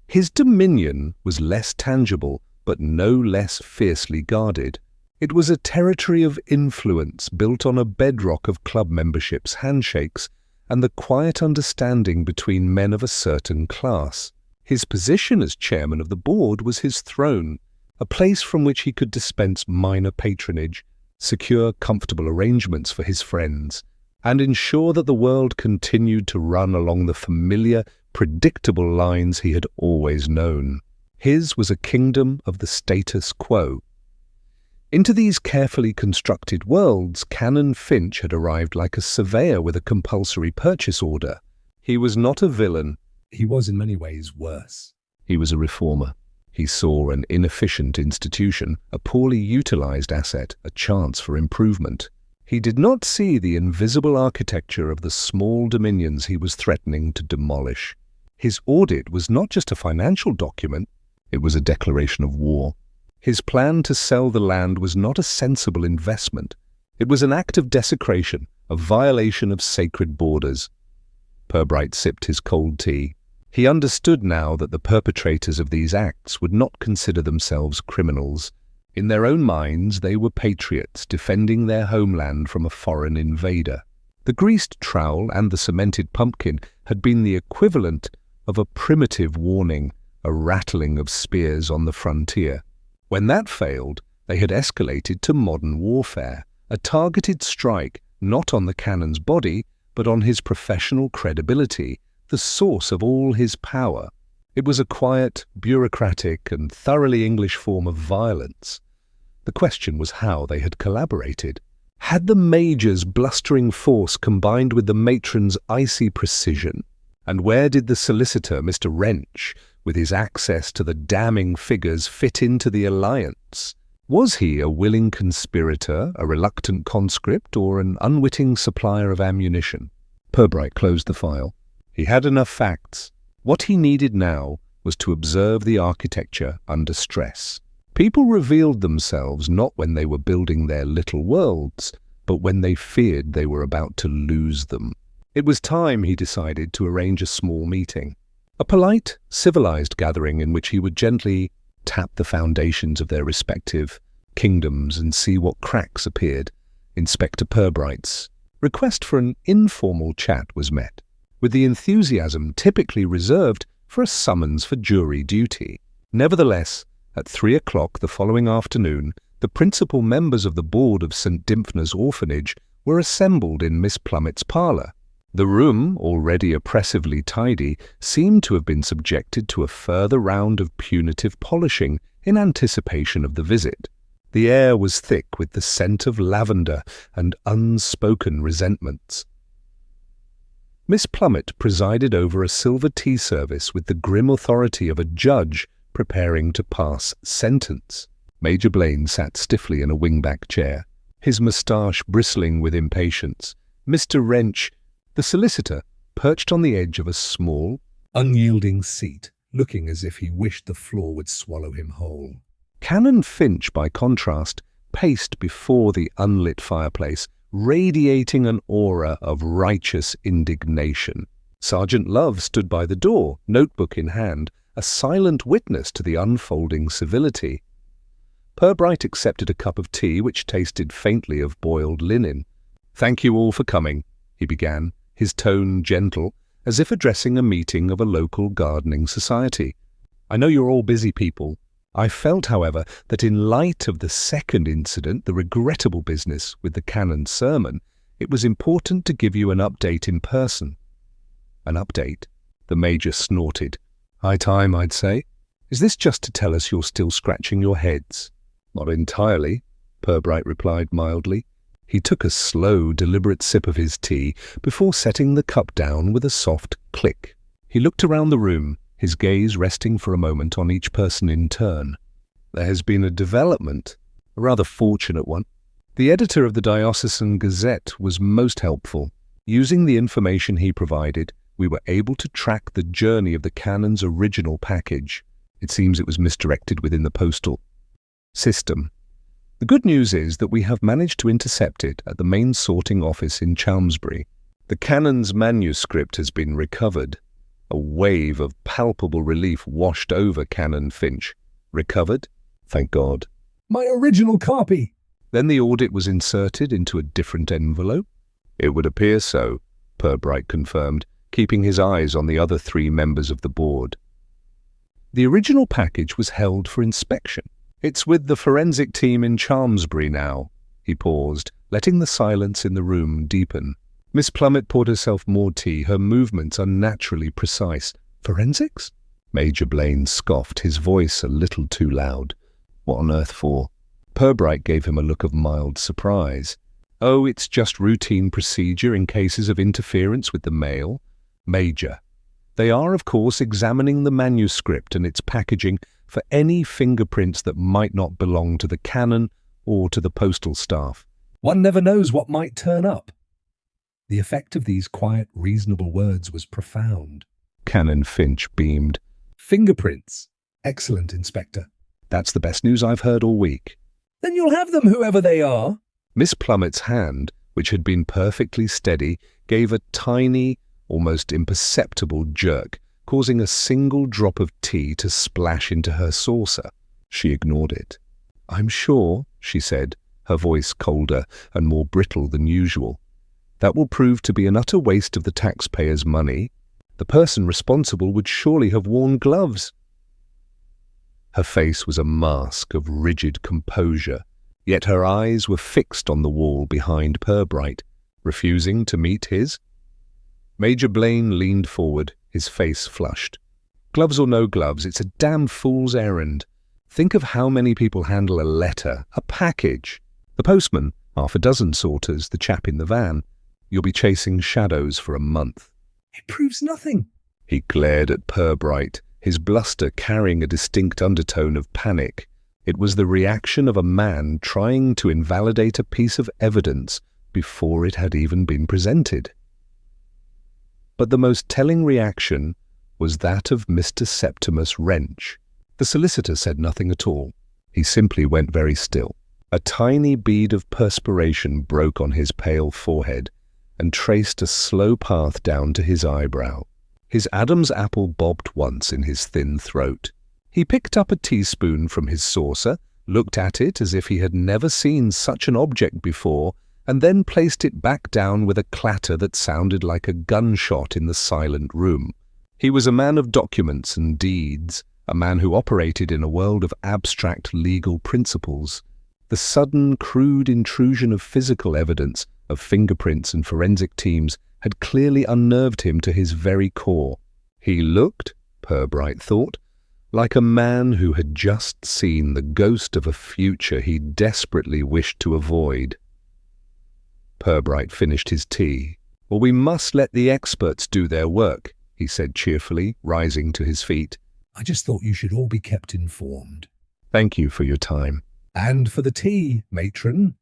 His dominion was less tangible, but no less fiercely guarded. It was a territory of influence built on a bedrock of club memberships, handshakes, and the quiet understanding between men of a certain class. His position as chairman of the board was his throne, a place from which he could dispense minor patronage, secure comfortable arrangements for his friends, and ensure that the world continued to run along the familiar, predictable lines he had always known. His was a kingdom of the status quo. Into these carefully constructed worlds, Canon Finch had arrived like a surveyor with a compulsory purchase order. He was not a villain. He was in many ways worse. He was a reformer. He saw an inefficient institution, a poorly utilized asset, a chance for improvement. He did not see the invisible architecture of the small dominions he was threatening to demolish. His audit was not just a financial document, it was a declaration of war. His plan to sell the land was not a sensible investment. It was an act of desecration, a violation of sacred borders. Purbright sipped his cold tea. He understood now that the perpetrators of these acts would not consider themselves criminals. In their own minds, they were patriots defending their homeland from a foreign invader. The greased trowel and the cemented pumpkin had been the equivalent of a primitive warning, a rattling of spears on the frontier. When that failed, they had escalated to modern warfare, a targeted strike not on the Canon's body, but on his professional credibility, the source of all his power. It was a quiet, bureaucratic, and thoroughly English form of violence. The question was how they had collaborated. Had the Major's blustering force combined with the matron's icy precision? And where did the solicitor, Mr. Wrench, with his access to the damning figures, fit into the alliance? Was he a willing conspirator, a reluctant conscript, or an unwitting supplier of ammunition? Purbright closed the file. He had enough facts. What he needed now was to observe the architecture under stress. People revealed themselves not when they were building their little worlds, but when they feared they were about to lose them. It was time, he decided, to arrange a small meeting. A polite, civilized gathering in which he would gently tap the foundations of their respective kingdoms and see what cracks appeared. Inspector Purbright's request for an informal chat was met, with the enthusiasm typically reserved for a summons for jury duty. Nevertheless, at 3 o'clock the following afternoon, the principal members of the board of St. Dymphna's Orphanage were assembled in Miss Plummett's parlour. The room, already oppressively tidy, seemed to have been subjected to a further round of punitive polishing in anticipation of the visit. The air was thick with the scent of lavender and unspoken resentments. Miss Plummett presided over a silver tea service with the grim authority of a judge preparing to pass sentence. Major Blaine sat stiffly in a wing-back chair, his moustache bristling with impatience. Mr. Wrench, the solicitor, perched on the edge of a small, unyielding seat, looking as if he wished the floor would swallow him whole. Canon Finch, by contrast, paced before the unlit fireplace, radiating an aura of righteous indignation. Sergeant Love stood by the door, notebook in hand, a silent witness to the unfolding civility. Purbright accepted a cup of tea which tasted faintly of boiled linen. "Thank you all for coming," he began, his tone gentle, as if addressing a meeting of a local gardening society. "I know you're all busy people. I felt, however, that in light of the second incident, the regrettable business with the Canon's sermon, it was important to give you an update in person." "An update?" The Major snorted. "High time, I'd say. Is this just to tell us you're still scratching your heads?" "Not entirely," Purbright replied mildly. He took a slow, deliberate sip of his tea before setting the cup down with a soft click. He looked around the room, his gaze resting for a moment on each person in turn. "There has been a development, a rather fortunate one. The editor of the Diocesan Gazette was most helpful. Using the information he provided, we were able to track the journey of the Canon's original package. It seems it was misdirected within the postal system. The good news is that we have managed to intercept it at the main sorting office in Chelmsbury. The Canon's manuscript has been recovered." A wave of palpable relief washed over Canon Finch. "Recovered? Thank God." "My original copy!" Then the audit was inserted into a different envelope? "It would appear so," Purbright confirmed, keeping his eyes on the other 3 members of the board. "The original package was held for inspection. It's with the forensic team in Chelmsbury now." He paused, letting the silence in the room deepen. Miss Plummett poured herself more tea, her movements unnaturally precise. "Forensics?" Major Blaine scoffed, his voice a little too loud. "What on earth for?" Purbright gave him a look of mild surprise. "Oh, it's just routine procedure in cases of interference with the mail. Major, they are, of course, examining the manuscript and its packaging for any fingerprints that might not belong to the Canon or to the postal staff. One never knows what might turn up. The effect of these quiet, reasonable words was profound. Canon Finch beamed. Fingerprints. Excellent, Inspector. That's the best news I've heard all week. Then you'll have them, whoever they are. Miss Plummett's hand, which had been perfectly steady, gave a tiny, almost imperceptible jerk, causing a single drop of tea to splash into her saucer. She ignored it. "I'm sure," she said, her voice colder and more brittle than usual, "that will prove to be an utter waste of the taxpayers' money. The person responsible would surely have worn gloves." Her face was a mask of rigid composure, yet her eyes were fixed on the wall behind Purbright, refusing to meet his. Major Blaine leaned forward, his face flushed. "Gloves or no gloves, it's a damn fool's errand. Think of how many people handle a letter, a package. The postman, half a dozen sorters, the chap in the van. You'll be chasing shadows for a month." It proves nothing. He glared at Purbright, his bluster carrying a distinct undertone of panic. It was the reaction of a man trying to invalidate a piece of evidence before it had even been presented. But the most telling reaction was that of Mr. Septimus Wrench. The solicitor said nothing at all. He simply went very still. A tiny bead of perspiration broke on his pale forehead and traced a slow path down to his eyebrow. His Adam's apple bobbed once in his thin throat. He picked up a teaspoon from his saucer, looked at it as if he had never seen such an object before, and then placed it back down with a clatter that sounded like a gunshot in the silent room. He was a man of documents and deeds, a man who operated in a world of abstract legal principles. The sudden, crude intrusion of physical evidence, of fingerprints and forensic teams, had clearly unnerved him to his very core. He looked, Purbright thought, like a man who had just seen the ghost of a future he desperately wished to avoid. Purbright finished his tea. "Well, we must let the experts do their work," he said cheerfully, rising to his feet. I just thought you should all be kept informed. "Thank you for your time." "And for the tea, matron."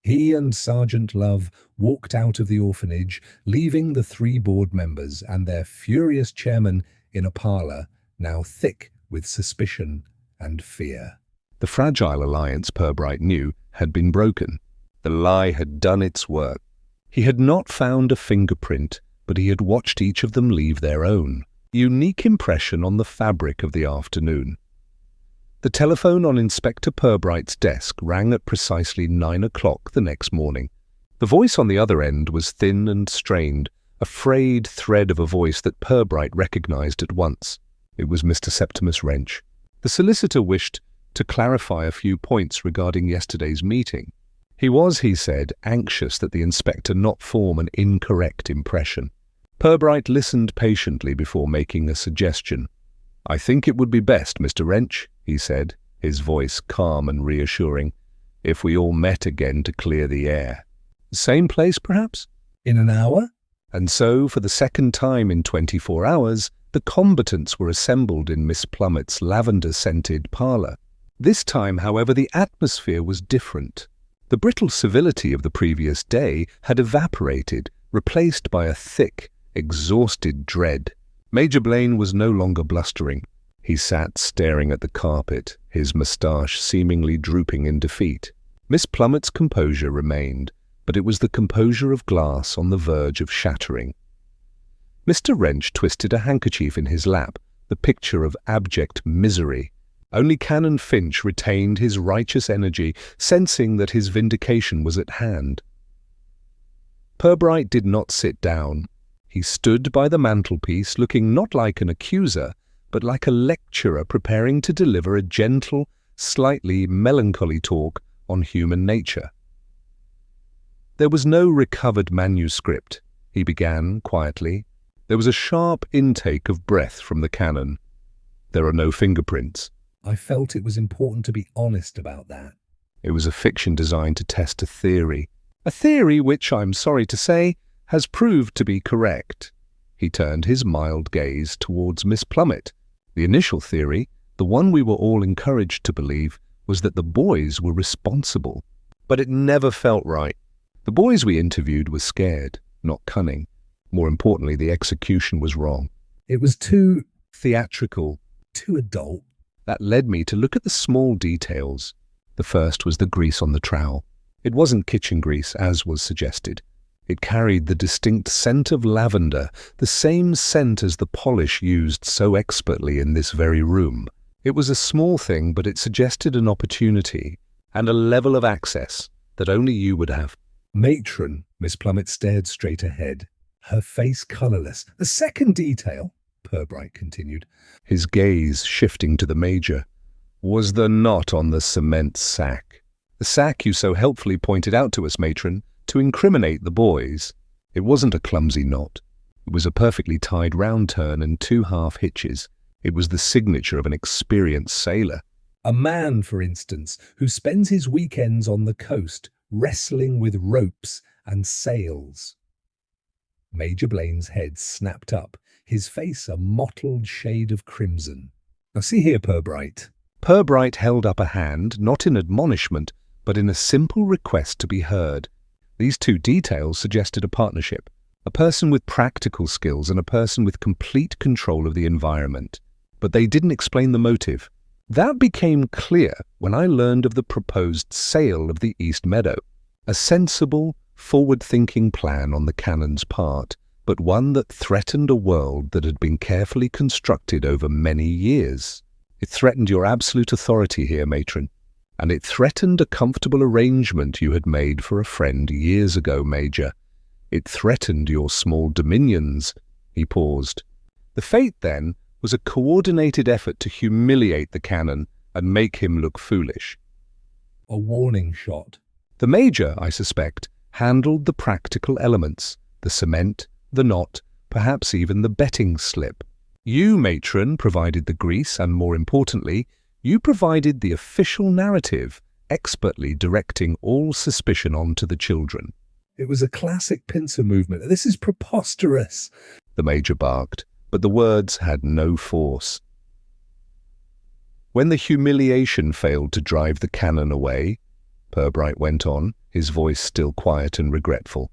He and Sergeant Love walked out of the orphanage, leaving the 3 board members and their furious chairman in a parlour now thick with suspicion and fear. The fragile alliance, Purbright knew, had been broken. The lie had done its work. He had not found a fingerprint, but he had watched each of them leave their own unique impression on the fabric of the afternoon. The telephone on Inspector Purbright's desk rang at precisely 9 o'clock the next morning. The voice on the other end was thin and strained, a frayed thread of a voice that Purbright recognized at once. It was Mr. Septimus Wrench. The solicitor wished to clarify a few points regarding yesterday's meeting. He was, he said, anxious that the inspector not form an incorrect impression. Purbright listened patiently before making a suggestion. "I think it would be best, Mr. Wrench," he said, his voice calm and reassuring, "if we all met again to clear the air. Same place, perhaps?" "In an hour?" And so, for the second time in 24 hours, the combatants were assembled in Miss Plummett's lavender-scented parlour. This time, however, the atmosphere was different. The brittle civility of the previous day had evaporated, replaced by a thick, exhausted dread. Major Blaine was no longer blustering. He sat staring at the carpet, his moustache seemingly drooping in defeat. Miss Plummett's composure remained, but it was the composure of glass on the verge of shattering. Mr. Wrench twisted a handkerchief in his lap, the picture of abject misery. Only Canon Finch retained his righteous energy, sensing that his vindication was at hand. Purbright did not sit down. He stood by the mantelpiece, looking not like an accuser, but like a lecturer preparing to deliver a gentle, slightly melancholy talk on human nature. "There was no recovered manuscript," he began quietly. "There was a sharp intake of breath from the Canon. There are no fingerprints." I felt it was important to be honest about that. It was a fiction designed to test a theory which, I'm sorry to say, has proved to be correct. He turned his mild gaze towards Miss Plummett. The initial theory, The one we were all encouraged to believe was that the boys were responsible. But it never felt right. The boys we interviewed were scared, not cunning. More importantly, the execution was wrong. It was too Theatrical. too adult. That led me to look at the small details. The first was the grease on the trowel. It wasn't kitchen grease, as was suggested. It carried the distinct scent of lavender, the same scent as the polish used so expertly in this very room. It was a small thing, but it suggested an opportunity and a level of access that only you would have. Matron, Miss Plummet stared straight ahead, her face colourless. The second detail, Purbright continued, His gaze shifting to the Major, was the knot on the cement sack. The sack you so helpfully pointed out to us, Matron, to incriminate the boys. It wasn't a clumsy knot. It was a perfectly tied round turn and 2 half hitches. It was the signature of an experienced sailor. A man, for instance, who spends his weekends on the coast wrestling with ropes and sails. Major Blaine's head snapped up, his face a mottled shade of crimson. Now see here, Purbright. Purbright held up a hand, not in admonishment, but in a simple request to be heard. These 2 details suggested a partnership, a person with practical skills and a person with complete control of the environment. But they didn't explain the motive. That became clear when I learned of the proposed sale of the East Meadow. A sensible, forward-thinking plan on the Canon's part, but one that threatened a world that had been carefully constructed over many years. It threatened your absolute authority here, Matron. And it threatened a comfortable arrangement you had made for a friend years ago, Major. It threatened your small dominions. He paused. The fate, then, was a coordinated effort to humiliate the Canon and make him look foolish. A warning shot. The Major, I suspect, handled the practical elements, the cement, the knot, perhaps even the betting slip. You, Matron, provided the grease and, more importantly, you provided the official narrative, expertly directing all suspicion onto the children. It was a classic pincer movement. This is preposterous. The Major barked, but the words had no force. When the humiliation failed to drive the Canon away, Purbright went on, his voice still quiet and regretful.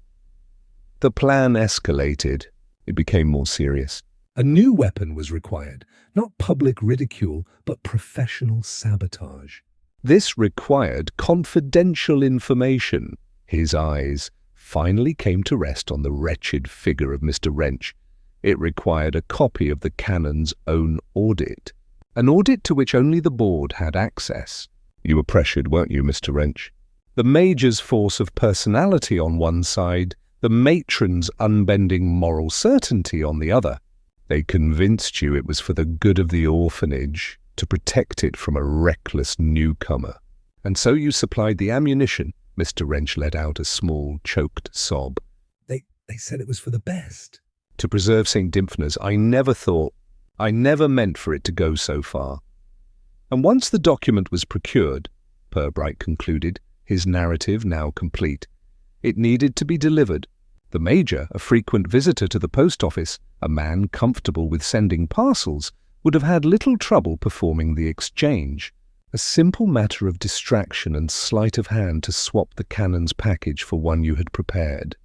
The plan escalated. It became more serious. A new weapon was required, not public ridicule, but professional sabotage. This required confidential information. His eyes finally came to rest on the wretched figure of Mr. Wrench. It required a copy of the Canon's own audit, an audit to which only the board had access. You were pressured, weren't you, Mr. Wrench? The Major's force of personality on one side, the Matron's unbending moral certainty on the other. They convinced you it was for the good of the orphanage, to protect it from a reckless newcomer. And so you supplied the ammunition. Mr. Wrench let out a small, choked sob. They said it was for the best. To preserve St. Dymphna's, I never meant for it to go so far. And once the document was procured, Purbright concluded, his narrative now complete, it needed to be delivered. The Major, a frequent visitor to the post office, a man comfortable with sending parcels, would have had little trouble performing the exchange. A simple matter of distraction and sleight of hand to swap the Canon's package for one you had prepared.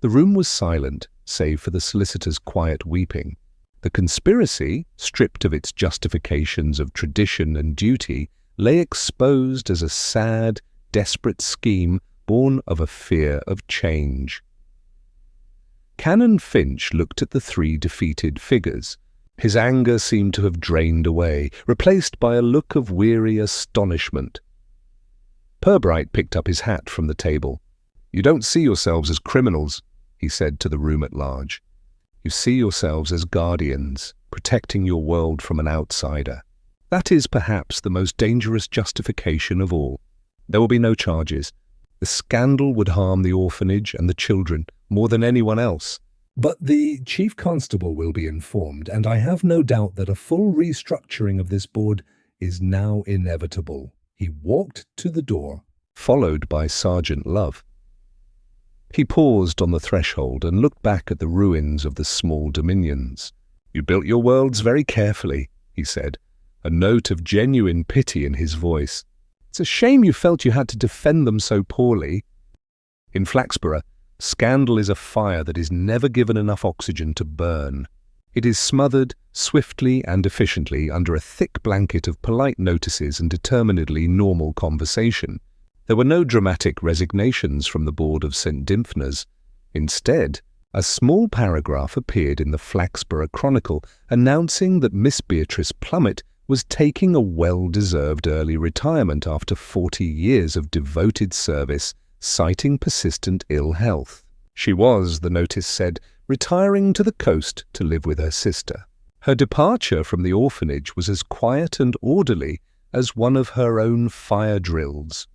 The room was silent, save for the solicitor's quiet weeping. The conspiracy, stripped of its justifications of tradition and duty, lay exposed as a sad, desperate scheme born of a fear of change. Canon Finch looked at the 3 defeated figures. His anger seemed to have drained away, replaced by a look of weary astonishment. Purbright picked up his hat from the table. "You don't see yourselves as criminals," he said to the room at large. "You see yourselves as guardians, protecting your world from an outsider. That is perhaps the most dangerous justification of all. There will be no charges. The scandal would harm the orphanage and the children more than anyone else. But the Chief Constable will be informed, and I have no doubt that a full restructuring of this board is now inevitable." He walked to the door, followed by Sergeant Love. He paused on the threshold and looked back at the ruins of the small dominions. "You built your worlds very carefully," he said. a note of genuine pity in his voice. "It's a shame you felt you had to defend them so poorly." In Flaxborough, scandal is a fire that is never given enough oxygen to burn. It is smothered swiftly and efficiently under a thick blanket of polite notices and determinedly normal conversation. There were no dramatic resignations from the board of St. Dymphna's. Instead, a small paragraph appeared in the Flaxborough Chronicle announcing that Miss Beatrice Plummet was taking a well-deserved early retirement after 40 years of devoted service, citing persistent ill health. She was, the notice said, retiring to the coast to live with her sister. Her departure from the orphanage was as quiet and orderly as one of her own fire drills.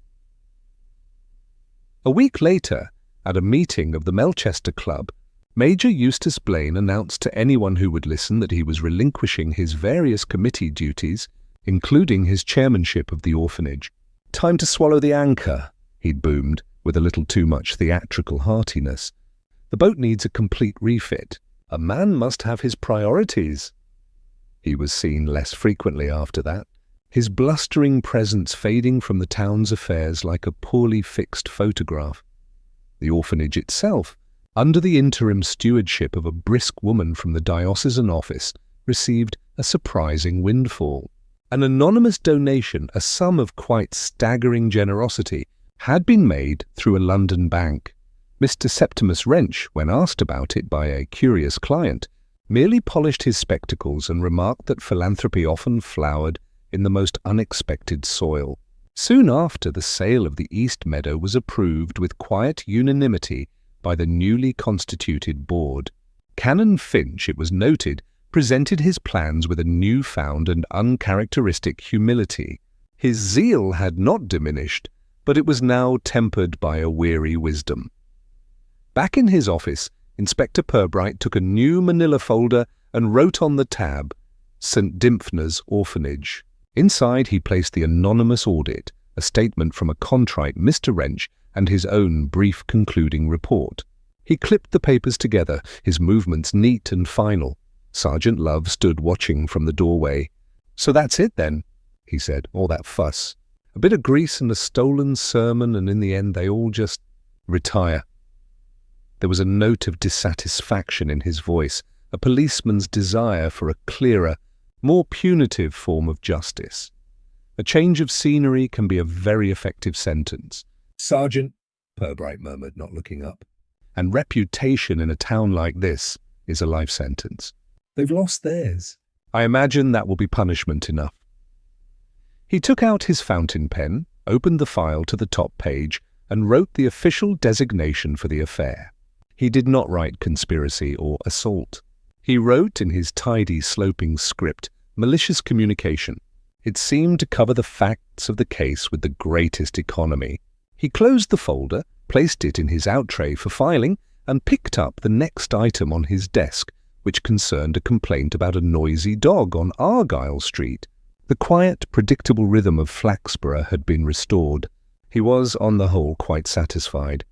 A week later, at a meeting of the Melchester Club, Major Eustace Blaine announced to anyone who would listen that he was relinquishing his various committee duties, including his chairmanship of the orphanage. "Time to swallow the anchor," he'd boomed, with a little too much theatrical heartiness. "The boat needs a complete refit. A man must have his priorities." He was seen less frequently after that, his blustering presence fading from the town's affairs like a poorly fixed photograph. The orphanage itself, under the interim stewardship of a brisk woman from the diocesan office, received a surprising windfall. An anonymous donation, a sum of quite staggering generosity, had been made through a London bank. Mr. Septimus Wrench, when asked about it by a curious client, merely polished his spectacles and remarked that philanthropy often flowered in the most unexpected soil. Soon after, the sale of the East Meadow was approved with quiet unanimity by the newly constituted board. Canon Finch, it was noted, presented his plans with a newfound and uncharacteristic humility. His zeal had not diminished, but it was now tempered by a weary wisdom. Back in his office, Inspector Purbright took a new manila folder and wrote on the tab, "St. Dymphna's Orphanage." Inside he placed the anonymous audit, a statement from a contrite Mr. Wrench, and his own brief concluding report. He clipped the papers together, his movements neat and final. Sergeant Love stood watching from the doorway. "So that's it then," he said, "all that fuss. A bit of grease and a stolen sermon, and in the end they all just retire." There was a note of dissatisfaction in his voice, a policeman's desire for a clearer, more punitive form of justice. A change of scenery can be a very effective sentence. "Sergeant," Purbright murmured, not looking up. And reputation in a town like this is a life sentence. "They've lost theirs." "I imagine that will be punishment enough." He took out his fountain pen, opened the file to the top page, and wrote the official designation for the affair. He did not write conspiracy or assault. He wrote in his tidy, sloping script, malicious communication. It seemed to cover the facts of the case with the greatest economy. He closed the folder, placed it in his out tray for filing, and picked up the next item on his desk, which concerned a complaint about a noisy dog on Argyle Street. The quiet, predictable rhythm of Flaxborough had been restored. He was, on the whole, quite satisfied.